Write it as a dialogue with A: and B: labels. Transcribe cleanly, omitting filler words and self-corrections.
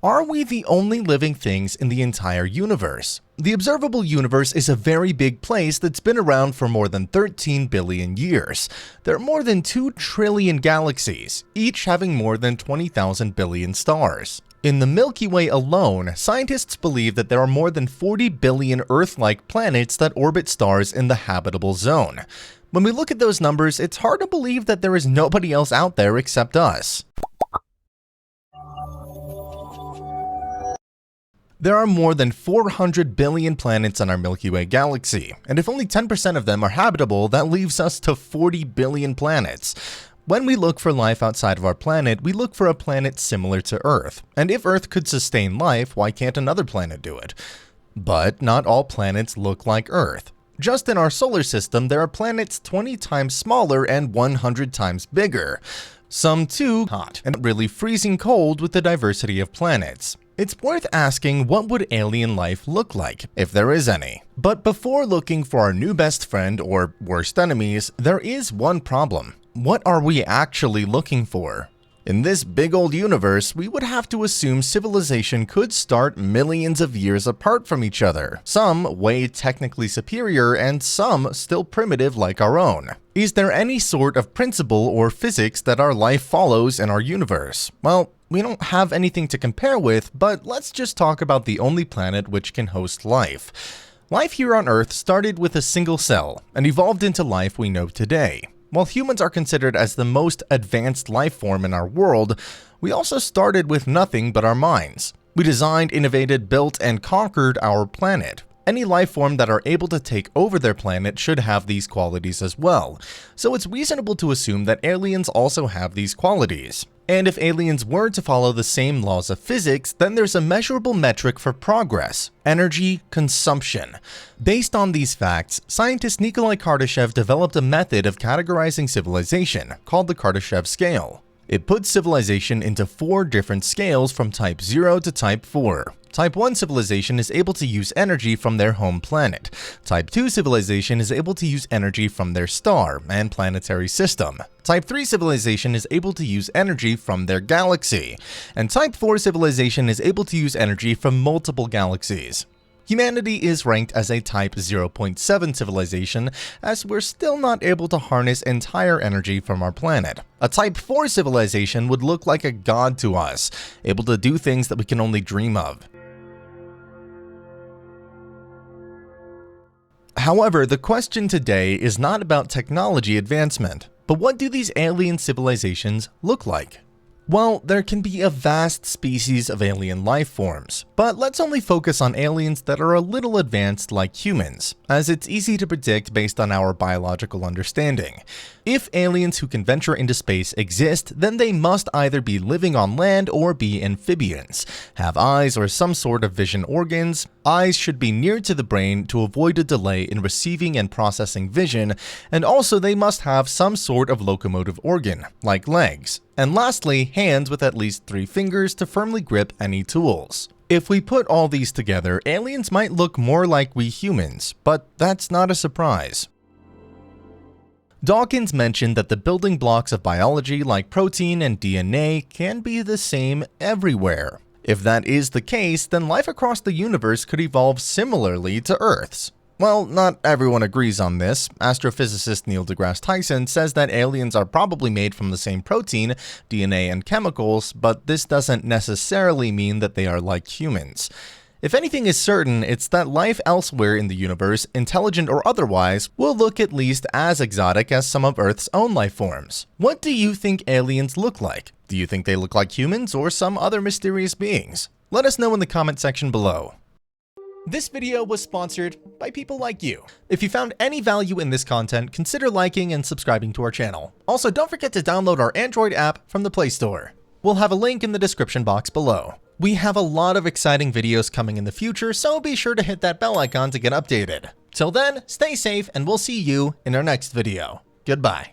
A: Are we the only living things in the entire universe? The observable universe is a very big place that's been around for more than 13 billion years. There are more than 2 trillion galaxies, each having more than 20,000 billion stars. In the Milky Way alone, scientists believe that there are more than 40 billion Earth-like planets that orbit stars in the habitable zone. When we look at those numbers, it's hard to believe that there is nobody else out there except us. There are more than 400 billion planets in our Milky Way galaxy, and if only 10% of them are habitable, that leaves us to 40 billion planets. When we look for life outside of our planet, we look for a planet similar to Earth. And if Earth could sustain life, why can't another planet do it? But not all planets look like Earth. Just in our solar system, there are planets 20 times smaller and 100 times bigger. Some too hot and really freezing cold with the diversity of planets. It's worth asking, what would alien life look like, if there is any? But before looking for our new best friend or worst enemies, there is one problem. What are we actually looking for? In this big old universe, we would have to assume civilization could start millions of years apart from each other, some way technically superior and some still primitive like our own. Is there any sort of principle or physics that our life follows in our universe? Well, we don't have anything to compare with, but let's just talk about the only planet which can host life. Life here on Earth started with a single cell and evolved into life we know today. While humans are considered as the most advanced life form in our world, we also started with nothing but our minds. We designed, innovated, built, and conquered our planet. Any life form that are able to take over their planet should have these qualities as well. So it's reasonable to assume that aliens also have these qualities. And if aliens were to follow the same laws of physics, then there's a measurable metric for progress: energy consumption. Based on these facts, scientist Nikolai Kardashev developed a method of categorizing civilization called the Kardashev scale. It puts civilization into 4 different scales from type 0 to type 4. Type 1 civilization is able to use energy from their home planet. Type 2 civilization is able to use energy from their star and planetary system. Type 3 civilization is able to use energy from their galaxy. And Type 4 civilization is able to use energy from multiple galaxies. Humanity is ranked as a Type 0.7 civilization, as we're still not able to harness entire energy from our planet. A Type 4 civilization would look like a god to us, able to do things that we can only dream of. However, the question today is not about technology advancement, but what do these alien civilizations look like? Well, there can be a vast species of alien life forms, but let's only focus on aliens that are a little advanced like humans, as it's easy to predict based on our biological understanding. If aliens who can venture into space exist, then they must either be living on land or be amphibians, have eyes or some sort of vision organs. Eyes should be near to the brain to avoid a delay in receiving and processing vision, and also they must have some sort of locomotive organ, like legs. And lastly, hands with at least 3 fingers to firmly grip any tools. If we put all these together, aliens might look more like we humans, but that's not a surprise. Dawkins mentioned that the building blocks of biology like protein and DNA can be the same everywhere. If that is the case, then life across the universe could evolve similarly to Earth's. Well, not everyone agrees on this. Astrophysicist Neil deGrasse Tyson says that aliens are probably made from the same protein, DNA, and chemicals, but this doesn't necessarily mean that they are like humans. If anything is certain, it's that life elsewhere in the universe, intelligent or otherwise, will look at least as exotic as some of Earth's own life forms. What do you think aliens look like? Do you think they look like humans or some other mysterious beings? Let us know in the comment section below. This video was sponsored by people like you. If you found any value in this content, consider liking and subscribing to our channel. Also, don't forget to download our Android app from the Play Store. We'll have a link in the description box below. We have a lot of exciting videos coming in the future, so be sure to hit that bell icon to get updated. Till then, stay safe and we'll see you in our next video. Goodbye.